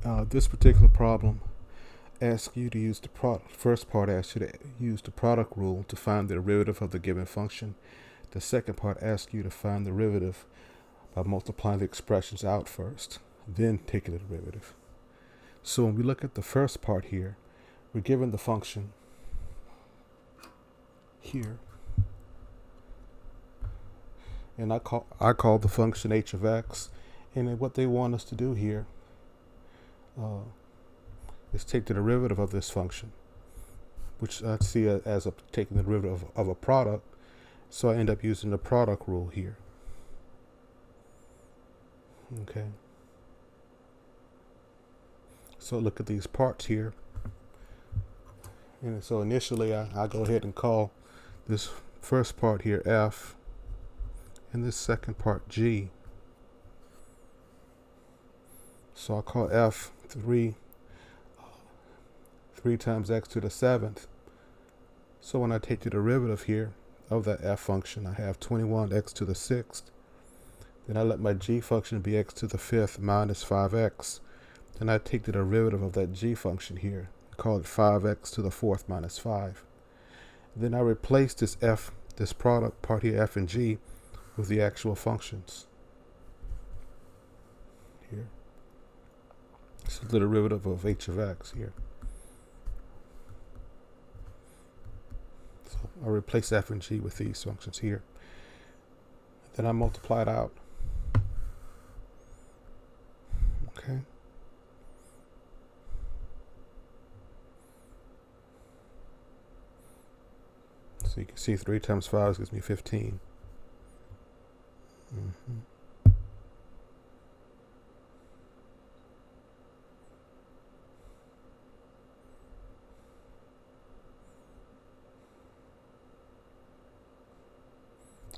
Alright, this particular problem asks you to use the product. First part asks you to use the product rule to find the derivative of the given function. The second part asks you to find the derivative by multiplying the expressions out first, then taking the derivative. So when we look at the first part here, we're given the function here. And I call the function h of x. And what they want us to do here is take the derivative of this function, which I see as taking the derivative of a product. So I end up using the product rule here. Okay. So look at these parts here. And so initially I go ahead and call this first part here f and this second part g. So I'll call f 3 times x to the 7th. So when I take the derivative here of that f function, I have 21x to the 6th. Then I let my g function be x to the 5th minus 5x. Then I take the derivative of that g function here. I call it 5x to the 4th minus 5. Then I replace this product part here, f and g, with the actual functions here. So the derivative of h of x here. So I replace f and g with these functions here. Then I multiply it out. Okay. So you can see 3 times 5 gives me 15.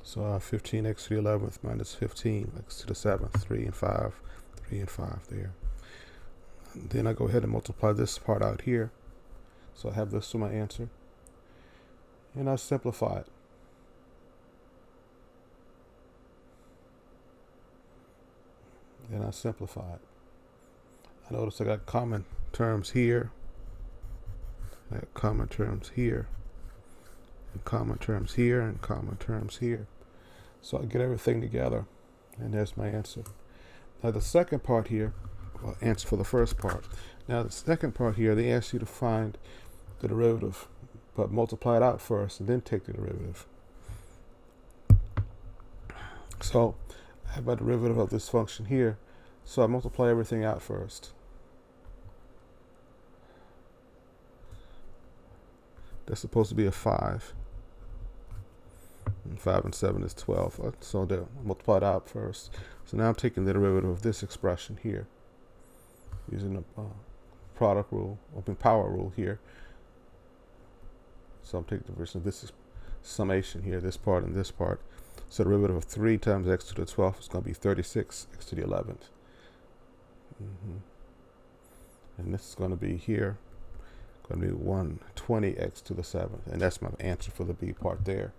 So 15x to the 11th minus 15x to the 7th, 3 and 5 there. And then I go ahead and multiply this part out here. So I have this to my answer. And I simplify it. Then I simplify it. I notice I got common terms here. I got common terms here. And common terms here and common terms here. So I get everything together, and there's my answer. Now the second part here, well, answer for the first part. Now the second part here, they ask you to find the derivative, but multiply it out first and then take the derivative. So I have my derivative of this function here, so I multiply everything out first. That's supposed to be a 5. And 5 and 7 is 12. So they'll multiply it out first. So now I'm taking the derivative of this expression here, using the product rule, open power rule here. So I'm taking the version of this summation here, this part and this part. So the derivative of 3 times x to the 12th is going to be 36x to the 11th. And this is going to be here, going to be 120x to the 7th. And that's my answer for the B part there.